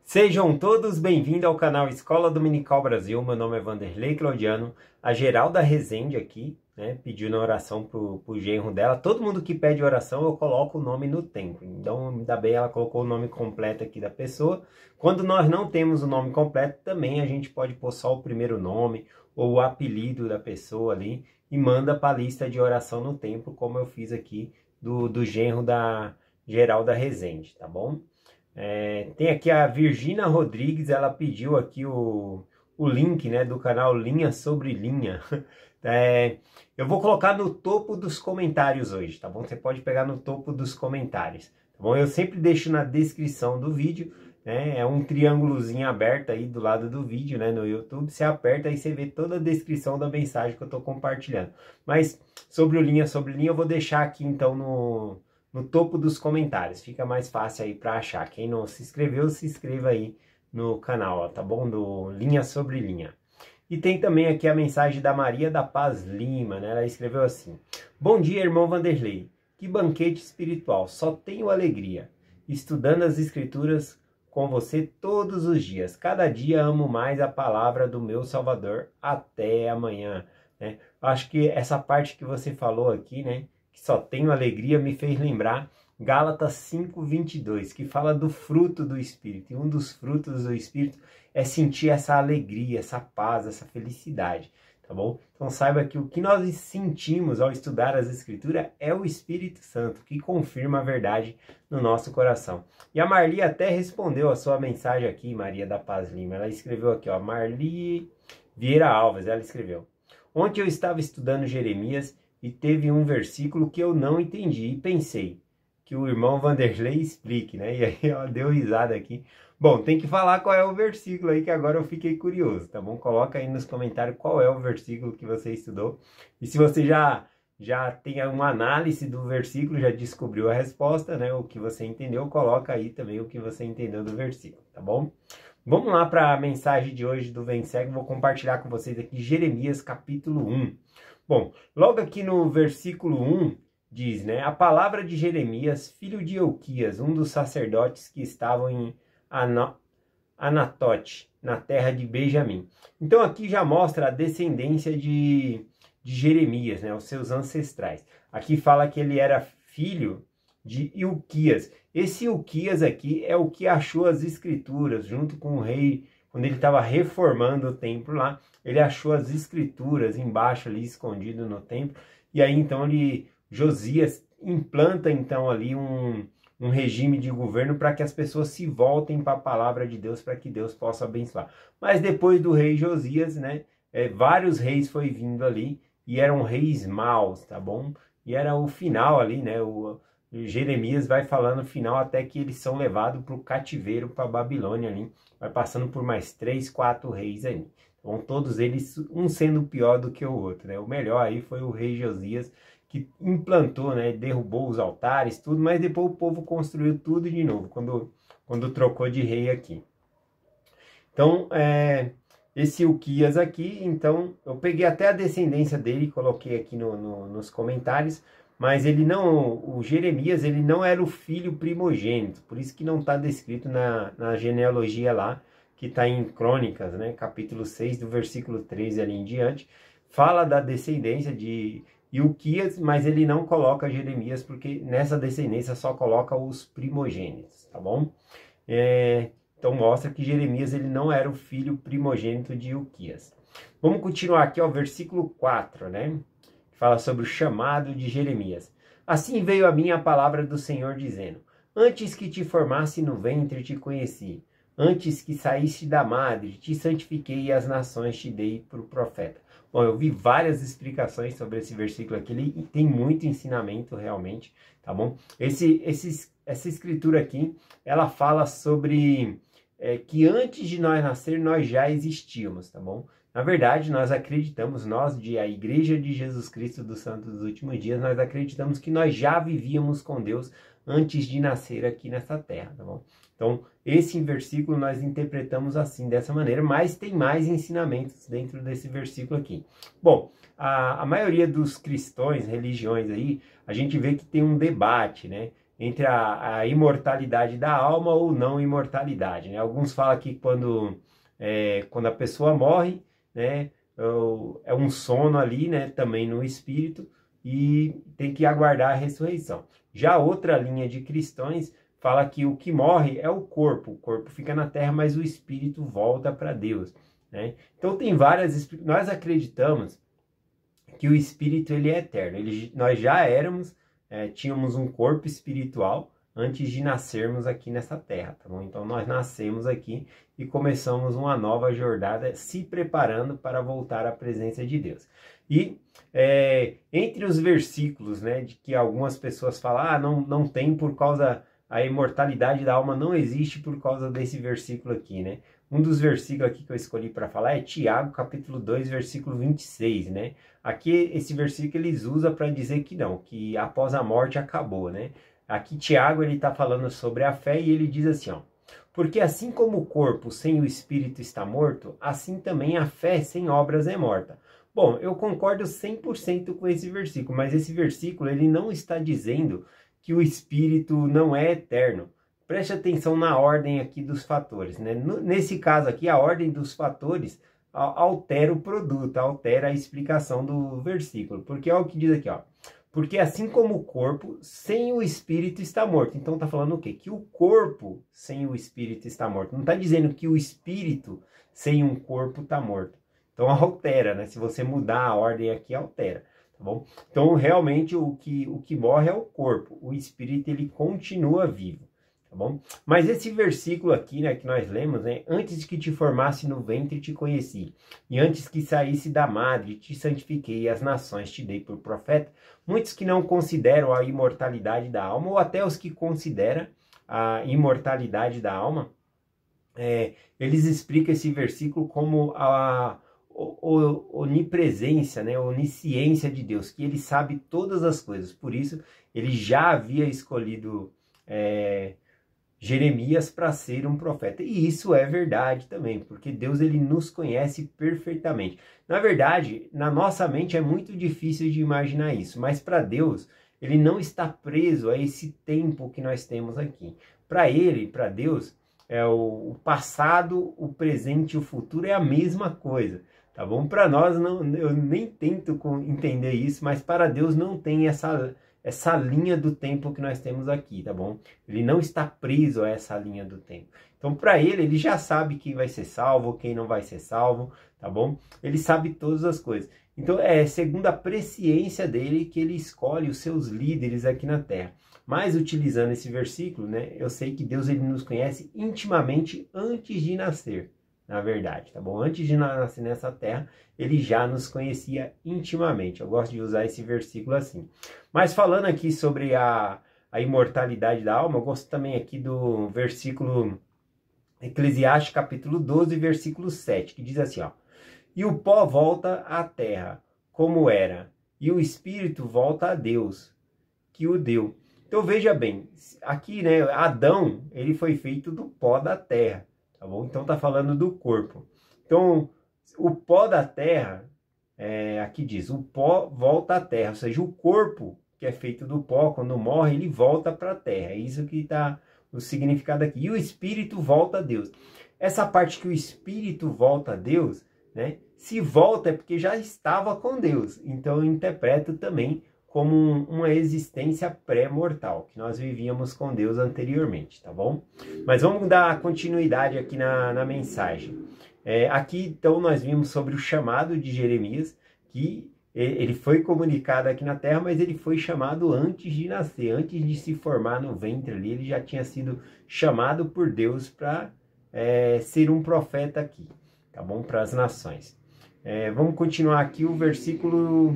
Sejam todos bem-vindos ao canal Escola Dominical Brasil. Meu nome é Vanderlei Claudiano. A Geralda Rezende aqui, né, pediu na oração pro genro dela. Todo mundo que pede oração, eu coloco o nome no tempo. Então, ainda bem, ela colocou o nome completo aqui da pessoa. Quando nós não temos o nome completo, também a gente pode pôr só o primeiro nome ou o apelido da pessoa ali e manda para a lista de oração no tempo, como eu fiz aqui do genro da Geralda Rezende, tá bom? Tem aqui a Virgínia Rodrigues, ela pediu aqui o link, né, do canal Linha Sobre Linha. Eu vou colocar no topo dos comentários hoje, tá bom? Você pode pegar no topo dos comentários, tá bom? Eu sempre deixo na descrição do vídeo, né? É um triângulozinho aberto aí do lado do vídeo, né, no YouTube. Você aperta e você vê toda a descrição da mensagem que eu tô compartilhando. Mas sobre o Linha Sobre Linha eu vou deixar aqui então no topo dos comentários, fica mais fácil aí para achar. Quem não se inscreveu, se inscreva aí no canal, ó, tá bom? Do Linha Sobre Linha. E tem também aqui a mensagem da Maria da Paz Lima, né? Ela escreveu assim: Bom dia, irmão Vanderlei. Que banquete espiritual, só tenho alegria. Estudando as escrituras com você todos os dias. Cada dia amo mais a palavra do meu Salvador. Até amanhã, né? Acho que essa parte que você falou aqui, né? Que só tenho alegria, me fez lembrar Gálatas 5:22, que fala do fruto do Espírito. E um dos frutos do Espírito é sentir essa alegria, essa paz, essa felicidade, tá bom? Então saiba que o que nós sentimos ao estudar as Escrituras é o Espírito Santo, que confirma a verdade no nosso coração. E a Marli até respondeu a sua mensagem aqui, Maria da Paz Lima. Ela escreveu aqui, ó, Marli Vieira Alves, ela escreveu: Ontem eu estava estudando Jeremias e teve um versículo que eu não entendi e pensei que o irmão Vanderlei explique, né? E aí ela deu risada aqui. Bom, tem que falar qual é o versículo aí que agora eu fiquei curioso, tá bom? Coloca aí nos comentários qual é o versículo que você estudou. E se você já tem uma análise do versículo, já descobriu a resposta, né? O que você entendeu, coloca aí também o que você entendeu do versículo, tá bom? Vamos lá para a mensagem de hoje do Vem Segue. Vou compartilhar com vocês aqui Jeremias capítulo 1. Bom, logo aqui no versículo 1 diz, né? A palavra de Jeremias, filho de Euquias, um dos sacerdotes que estavam em Anatote, na terra de Benjamim. Então aqui já mostra a descendência de Jeremias, né? Os seus ancestrais. Aqui fala que ele era filho de Ilquias. Esse Ilquias aqui é o que achou as escrituras junto com o rei. Quando ele estava reformando o templo lá, ele achou as escrituras embaixo ali, escondido no templo. E aí então Josias implanta então ali um regime de governo para que as pessoas se voltem para a palavra de Deus, para que Deus possa abençoar. Mas depois do rei Josias, né, vários reis foi vindo ali e eram reis maus, tá bom? E era o final ali, né, o Jeremias vai falando o final até que eles são levados para o cativeiro, para a Babilônia ali. Vai passando por mais 3, 4 reis aí. Então, todos eles, um sendo pior do que o outro, né? O melhor aí foi o rei Josias, que implantou, né? Derrubou os altares, tudo, mas depois o povo construiu tudo de novo, quando trocou de rei aqui. Então, esse Ilquias aqui, então, eu peguei até a descendência dele e coloquei aqui nos comentários, mas o Jeremias, ele não era o filho primogênito, por isso que não está descrito na genealogia lá, que está em Crônicas, né, capítulo 6, do versículo 13 ali em diante, fala da descendência de Ilquias, mas ele não coloca Jeremias, porque nessa descendência só coloca os primogênitos, tá bom? Então mostra que Jeremias, ele não era o filho primogênito de Ilquias. Vamos continuar aqui, ó, versículo 4, né? Fala sobre o chamado de Jeremias. Assim veio a mim a palavra do Senhor dizendo: Antes que te formasse no ventre te conheci, antes que saísse da madre te santifiquei e as nações te dei por profeta. Bom, eu vi várias explicações sobre esse versículo aqui, ele tem muito ensinamento realmente, tá bom? Essa escritura aqui, ela fala sobre que antes de nós nascer, nós já existíamos, tá bom? Na verdade, nós acreditamos, nós, a Igreja de Jesus Cristo dos Santos dos Últimos Dias, nós acreditamos que nós já vivíamos com Deus antes de nascer aqui nessa terra, tá bom? Então, esse versículo nós interpretamos assim, dessa maneira, mas tem mais ensinamentos dentro desse versículo aqui. Bom, a maioria dos cristãos, religiões aí, a gente vê que tem um debate, né? entre a imortalidade da alma ou não imortalidade, né? Alguns falam que quando a pessoa morre, né, é um sono ali, né, também no espírito, e tem que aguardar a ressurreição. Já outra linha de cristãos fala que o que morre é o corpo fica na terra, mas o espírito volta para Deus, né? Então tem nós acreditamos que o espírito ele é eterno. Nós já tínhamos um corpo espiritual antes de nascermos aqui nessa terra, tá bom? Então nós nascemos aqui e começamos uma nova jornada se preparando para voltar à presença de Deus. E entre os versículos, né, de que algumas pessoas falam, não tem por causa, a imortalidade da alma não existe por causa desse versículo aqui, né? Um dos versículos aqui que eu escolhi para falar é Tiago, capítulo 2, versículo 26, né? Aqui, esse versículo eles usam para dizer que não, que após a morte acabou, né? Aqui Tiago, ele está falando sobre a fé e ele diz assim, ó: porque assim como o corpo sem o espírito está morto, assim também a fé sem obras é morta. Bom, eu concordo 100% com esse versículo, mas esse versículo ele não está dizendo que o espírito não é eterno. Preste atenção na ordem aqui dos fatores, né? Nesse caso aqui, a ordem dos fatores altera o produto, altera a explicação do versículo. Porque olha o que diz aqui, ó. Porque assim como o corpo sem o espírito está morto. Então está falando o quê? Que o corpo sem o espírito está morto. Não está dizendo que o espírito sem um corpo está morto. Então altera, né? Se você mudar a ordem aqui, altera. Tá bom? Então realmente o que morre é o corpo. O espírito ele continua vivo. Tá bom? Mas esse versículo aqui, né, que nós lemos, né, antes que te formasse no ventre te conheci, e antes que saísse da madre te santifiquei, e as nações te dei por profeta. Muitos que não consideram a imortalidade da alma, ou até os que consideram a imortalidade da alma, eles explicam esse versículo como a onipresença, né, a onisciência de Deus, que ele sabe todas as coisas. Por isso, ele já havia escolhido Jeremias para ser um profeta. E isso é verdade também, porque Deus ele nos conhece perfeitamente. Na verdade, na nossa mente é muito difícil de imaginar isso, mas para Deus, ele não está preso a esse tempo que nós temos aqui. Para ele, para Deus, o passado, o presente e o futuro é a mesma coisa, tá bom? Para nós, eu nem tento entender isso, mas para Deus não tem essa linha do tempo que nós temos aqui, tá bom? Ele não está preso a essa linha do tempo. Então, para ele já sabe quem vai ser salvo, quem não vai ser salvo, tá bom? Ele sabe todas as coisas. Então, segundo a presciência dele que ele escolhe os seus líderes aqui na terra. Mas, utilizando esse versículo, né, eu sei que Deus ele nos conhece intimamente antes de nascer, na verdade, tá bom? Antes de nascer nessa terra, ele já nos conhecia intimamente. Eu gosto de usar esse versículo assim. Mas falando aqui sobre a imortalidade da alma, eu gosto também aqui do versículo Eclesiastes capítulo 12, versículo 7, que diz assim, ó: e o pó volta à terra, como era, e o espírito volta a Deus, que o deu. Então veja bem, aqui, né, Adão, ele foi feito do pó da terra, tá bom? Então tá falando do corpo. Então, o pó da terra, aqui diz, o pó volta à terra, ou seja, o corpo que é feito do pó, quando morre, ele volta para a terra. É isso que está o significado aqui. E o espírito volta a Deus. Essa parte que o espírito volta a Deus, né? Se volta é porque já estava com Deus. Então eu interpreto também como uma existência pré-mortal, que nós vivíamos com Deus anteriormente, tá bom? Mas vamos dar continuidade aqui na mensagem. Aqui, então, nós vimos sobre o chamado de Jeremias, que ele foi comunicado aqui na terra, mas ele foi chamado antes de nascer, antes de se formar no ventre ali, ele já tinha sido chamado por Deus para ser um profeta aqui, tá bom? Para as nações. Vamos continuar aqui o versículo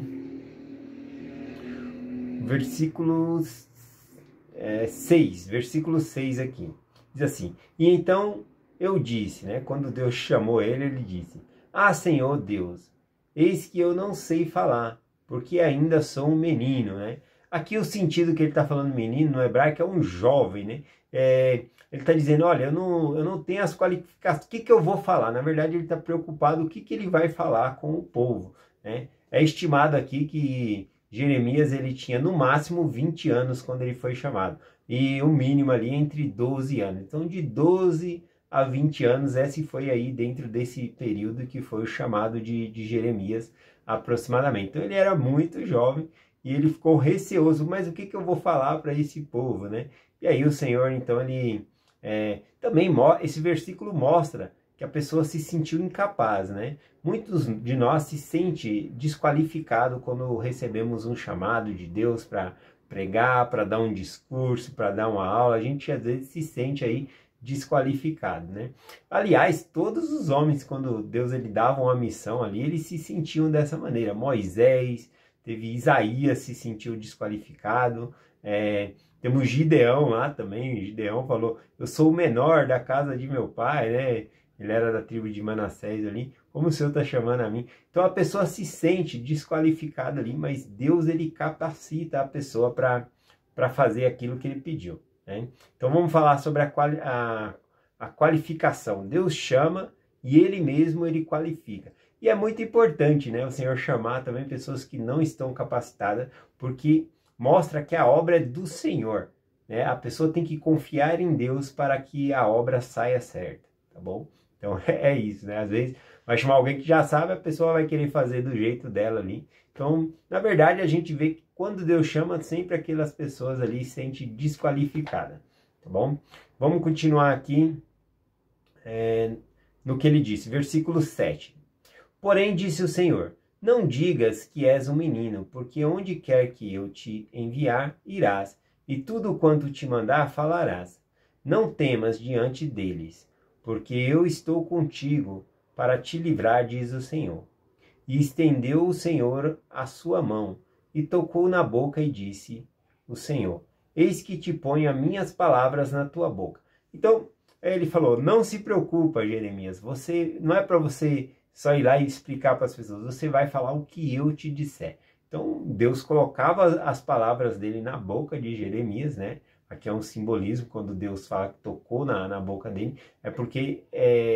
6, versículo 6 aqui. Diz assim: e então eu disse, né? Quando Deus chamou ele, ele disse: ah, Senhor Deus, eis que eu não sei falar, porque ainda sou um menino, né? Aqui o sentido que ele está falando menino no hebraico é um jovem, né? Ele está dizendo, olha, eu não tenho as qualificações, o que eu vou falar? Na verdade, ele está preocupado o que ele vai falar com o povo, né? É estimado aqui que Jeremias ele tinha no máximo 20 anos quando ele foi chamado. e o mínimo ali entre 12 anos. Então, de 12 a 20 anos, esse foi aí dentro desse período que foi o chamado de Jeremias aproximadamente. Então, ele era muito jovem e ele ficou receoso, mas o que, que eu vou falar para esse povo, né? E aí o Senhor, então, ele também, esse versículo mostra que a pessoa se sentiu incapaz, né? Muitos de nós se sente desqualificado quando recebemos um chamado de Deus para pregar, para dar um discurso, para dar uma aula. A gente às vezes se sente aí desqualificado, né? Aliás, todos os homens, quando Deus ele dava uma missão ali, eles se sentiam dessa maneira. Moisés, teve Isaías se sentiu desqualificado, temos Gideão lá também. Gideão falou: eu sou o menor da casa de meu pai, né? Ele era da tribo de Manassés ali. Como o Senhor está chamando a mim? Então a pessoa se sente desqualificada ali, mas Deus ele capacita a pessoa para fazer aquilo que ele pediu, né? Então vamos falar sobre a qualificação. Deus chama e ele mesmo ele qualifica. E é muito importante, né, o Senhor chamar também pessoas que não estão capacitadas, porque mostra que a obra é do Senhor, né? A pessoa tem que confiar em Deus para que a obra saia certa, tá bom? Então é isso, né? Às vezes vai chamar alguém que já sabe, a pessoa vai querer fazer do jeito dela ali. Então, na verdade, a gente vê que quando Deus chama, sempre aquelas pessoas ali se sentem desqualificadas, tá bom? Vamos continuar aqui no que ele disse, versículo 7. Porém, disse o Senhor: não digas que és um menino, porque onde quer que eu te enviar, irás, e tudo quanto te mandar, falarás. Não temas diante deles, porque eu estou contigo para te livrar, diz o Senhor. E estendeu o Senhor a sua mão, e tocou na boca, e disse o Senhor: eis que te ponho as minhas palavras na tua boca. Então, ele falou: não se preocupa, Jeremias, você não é para você só ir lá e explicar para as pessoas, você vai falar o que eu te disser. Então, Deus colocava as palavras dele na boca de Jeremias, né? Aqui é um simbolismo, quando Deus fala que tocou na boca dele, é porque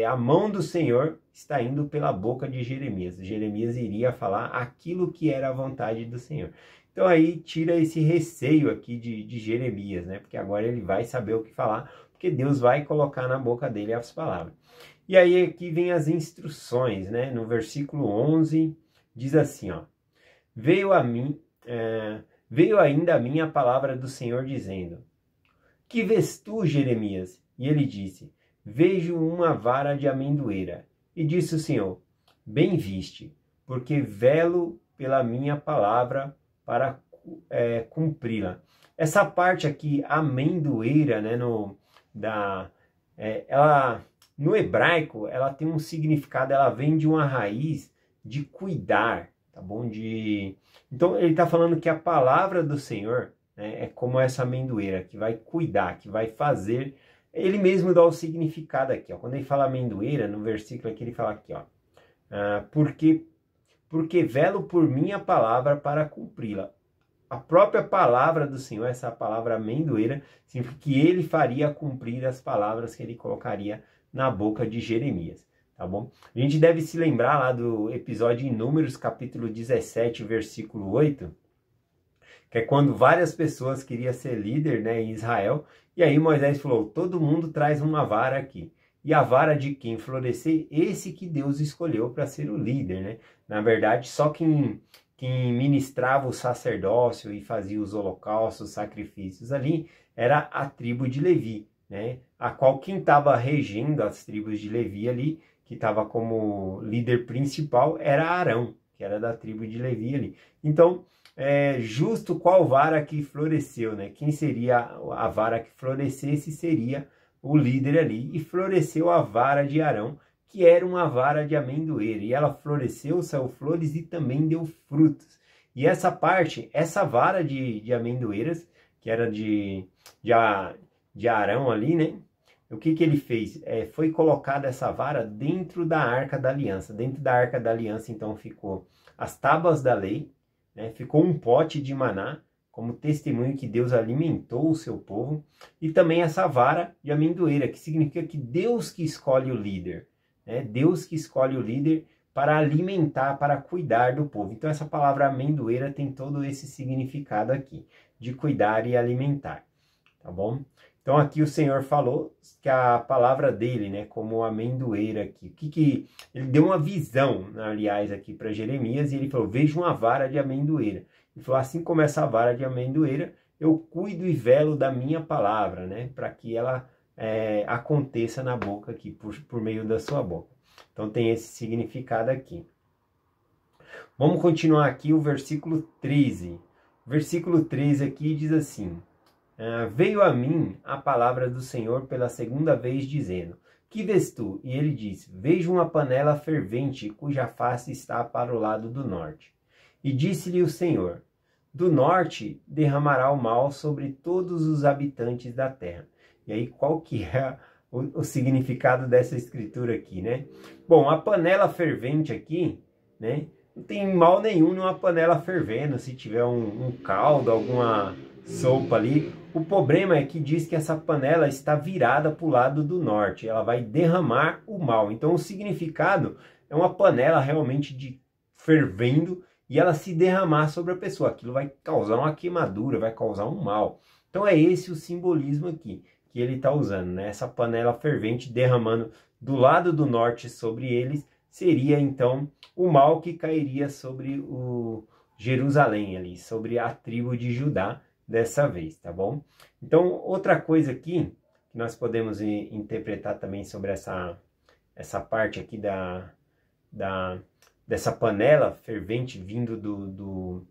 a mão do Senhor está indo pela boca de Jeremias. Jeremias iria falar aquilo que era a vontade do Senhor. Então aí tira esse receio aqui de Jeremias, né? Porque agora ele vai saber o que falar, porque Deus vai colocar na boca dele as palavras. E aí aqui vem as instruções, né? No versículo 11, diz assim, ó: veio ainda a mim a palavra do Senhor dizendo: que vês tu, Jeremias? E ele disse: vejo uma vara de amendoeira. E disse o Senhor: bem viste, porque velo pela minha palavra para cumpri-la. Essa parte aqui, amendoeira, né, no hebraico, ela tem um significado, ela vem de uma raiz de cuidar, tá bom? Então ele está falando que a palavra do Senhor, né, é como essa amendoeira que vai cuidar, que vai fazer. Ele mesmo dá o significado aqui, ó. Quando ele fala amendoeira, no versículo aqui ele fala aqui, ó: porque velo por minha palavra para cumpri-la. A própria palavra do Senhor, essa palavra amendoeira, significa que ele faria cumprir as palavras que ele colocaria na boca de Jeremias, tá bom? A gente deve se lembrar lá do episódio em Números, capítulo 17, versículo 8, que é quando várias pessoas queriam ser líder, né, em Israel, e aí Moisés falou: todo mundo traz uma vara aqui. E a vara de quem florescer, esse que Deus escolheu para ser o líder, né? Na verdade, só quem ministrava o sacerdócio e fazia os holocaustos, os sacrifícios ali, era a tribo de Levi, né? A qual quem estava regendo as tribos de Levi ali, que estava como líder principal, era Arão, que era da tribo de Levi ali. Então, justo qual vara que floresceu, né? Quem seria a vara que florescesse seria o líder ali. E floresceu a vara de Arão, que era uma vara de amendoeira. E ela floresceu, saiu flores e também deu frutos. E essa parte, essa vara de amendoeiras, que era de Arão ali, né? O que ele fez? Foi colocada essa vara dentro da Arca da Aliança. Dentro da Arca da Aliança, então, ficou as tábuas da lei, né? Ficou um pote de maná, como testemunho que Deus alimentou o seu povo. E também essa vara de amendoeira, que significa que Deus que escolhe o líder. Né? Deus que escolhe o líder para alimentar, para cuidar do povo. Então essa palavra amendoeira tem todo esse significado aqui, de cuidar e alimentar. tá bom? Então aqui o Senhor falou que a palavra dele, né, como amendoeira aqui, ele deu uma visão, aliás, aqui para Jeremias, e ele falou: veja uma vara de amendoeira. Ele falou: assim como essa vara de amendoeira, eu cuido e velo da minha palavra, né, para que ela aconteça na boca aqui, por meio da sua boca. Então tem esse significado aqui. Vamos continuar aqui o versículo 13. O versículo 13 aqui diz assim: veio a mim a palavra do Senhor pela segunda vez, dizendo: que vês tu? E ele disse: vejo uma panela fervente, cuja face está para o lado do norte. E disse-lhe o Senhor: do norte derramará o mal sobre todos os habitantes da terra. E aí, qual que é o significado dessa escritura aqui, né? Bom, a panela fervente aqui, né? Não tem mal nenhum numa panela fervendo, se tiver um caldo, alguma sopa ali. O problema é que diz que essa panela está virada para o lado do norte, ela vai derramar o mal. Então o significado é uma panela realmente fervendo e ela se derramar sobre a pessoa. Aquilo vai causar uma queimadura, vai causar um mal. Então é esse o simbolismo aqui que ele está usando, né? Essa panela fervente derramando do lado do norte sobre eles, seria então o mal que cairia sobre o Jerusalém ali, sobre a tribo de Judá dessa vez, tá bom? Então, outra coisa aqui que nós podemos interpretar também sobre essa parte aqui dessa panela fervente vindo do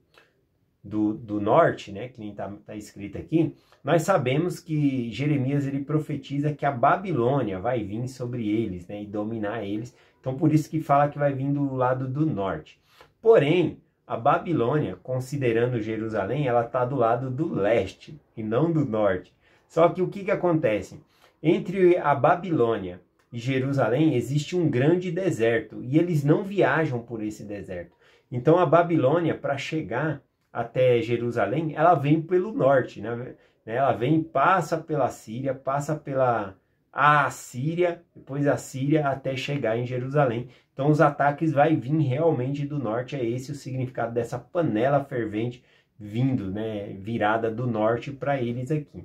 norte, né, que nem está escrito aqui, nós sabemos que Jeremias ele profetiza que a Babilônia vai vir sobre eles, né, e dominar eles. Então por isso que fala que vai vir do lado do norte. Porém, a Babilônia, considerando Jerusalém, ela está do lado do leste e não do norte. Só que o que acontece? Entre a Babilônia e Jerusalém existe um grande deserto e eles não viajam por esse deserto. Então a Babilônia, para chegar até Jerusalém, ela vem pelo norte, né? Ela vem, passa pela Síria, passa pela Assíria, depois a Síria até chegar em Jerusalém. Então os ataques vai vir realmente do norte, é esse o significado dessa panela fervente vindo, né, virada do norte para eles aqui.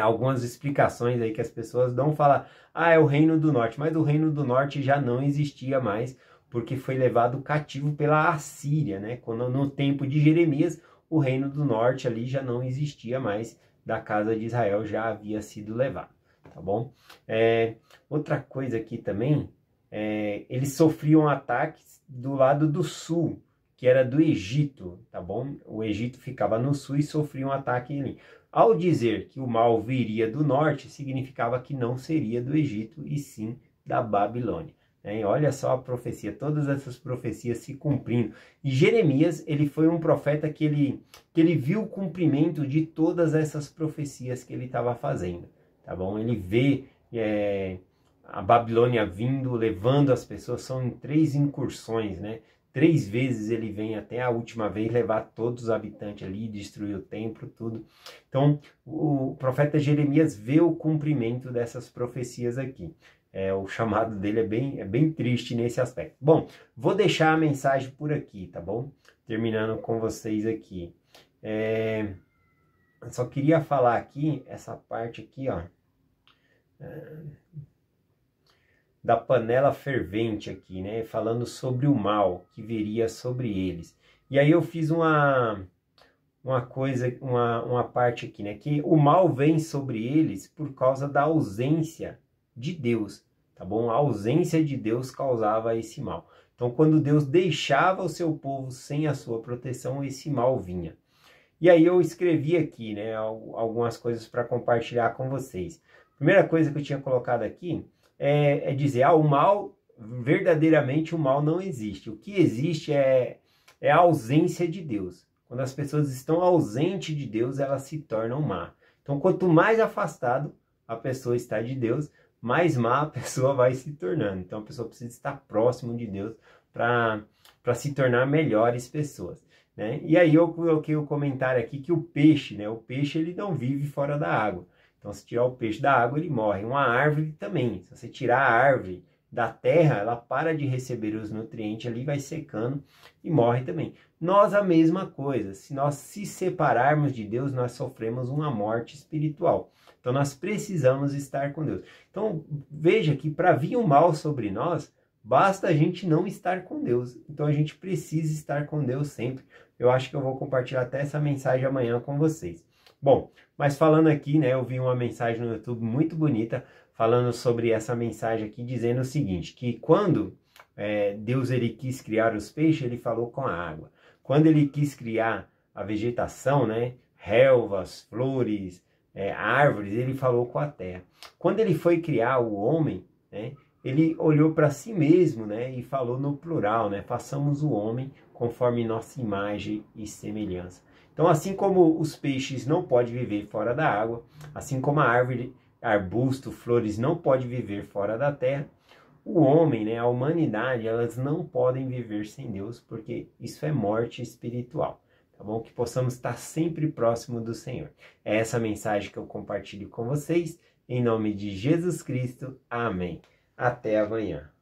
Algumas explicações aí que as pessoas dão, falam: é o reino do norte, mas o reino do norte já não existia mais, porque foi levado cativo pela Assíria, né? Quando no tempo de Jeremias, o reino do norte ali já não existia mais, da casa de Israel já havia sido levado, tá bom? Outra coisa aqui também, eles sofriam ataques do lado do sul, que era do Egito, tá bom? O Egito ficava no sul e sofria um ataque ali. Ao dizer que o mal viria do norte, significava que não seria do Egito, e sim da Babilônia. Olha só a profecia, todas essas profecias se cumprindo. E Jeremias, ele foi um profeta que ele viu o cumprimento de todas essas profecias que ele estava fazendo, tá bom? Ele vê a Babilônia vindo, levando as pessoas, são em 3 incursões, né? 3 vezes ele vem, até a última vez, levar todos os habitantes ali, destruir o templo, tudo. Então, o profeta Jeremias vê o cumprimento dessas profecias aqui. O chamado dele é bem triste nesse aspecto. Bom, vou deixar a mensagem por aqui, tá bom? Terminando com vocês aqui. Só queria falar aqui, essa parte aqui, ó, da panela fervente aqui, né? Falando sobre o mal que viria sobre eles. E aí eu fiz uma parte aqui, né? Que o mal vem sobre eles por causa da ausência de Deus, tá bom? A ausência de Deus causava esse mal. Então, quando Deus deixava o seu povo sem a sua proteção, esse mal vinha. E aí eu escrevi aqui, né, algumas coisas para compartilhar com vocês. Primeira coisa que eu tinha colocado aqui é dizer, o mal, verdadeiramente o mal não existe. O que existe é a ausência de Deus. Quando as pessoas estão ausentes de Deus, elas se tornam má. Então, quanto mais afastado a pessoa está de Deus, mais má a pessoa vai se tornando. Então, a pessoa precisa estar próximo de Deus para se tornar melhores pessoas, né? E aí eu coloquei o comentário aqui que o peixe, né? O peixe ele não vive fora da água. Então, se tirar o peixe da água, ele morre. Uma árvore também. Se você tirar a árvore da terra, ela para de receber os nutrientes ali, vai secando e morre também. Nós a mesma coisa, se nós se separarmos de Deus, nós sofremos uma morte espiritual. Então nós precisamos estar com Deus. Então veja que para vir o mal sobre nós, basta a gente não estar com Deus. Então a gente precisa estar com Deus sempre. Eu acho que eu vou compartilhar até essa mensagem amanhã com vocês. Bom, mas falando aqui, né, eu vi uma mensagem no YouTube muito bonita, falando sobre essa mensagem aqui, dizendo o seguinte, que quando Deus ele quis criar os peixes, ele falou com a água. Quando ele quis criar a vegetação, né, relvas, flores, árvores, ele falou com a terra. Quando ele foi criar o homem, né, ele olhou para si mesmo, né, e falou no plural, né, façamos o homem conforme nossa imagem e semelhança. Então, assim como os peixes não podem viver fora da água, assim como a árvore, arbusto, flores não podem viver fora da terra, o homem, né, a humanidade, elas não podem viver sem Deus, porque isso é morte espiritual. Tá bom? Que possamos estar sempre próximo do Senhor. É essa mensagem que eu compartilho com vocês. Em nome de Jesus Cristo. Amém. Até amanhã.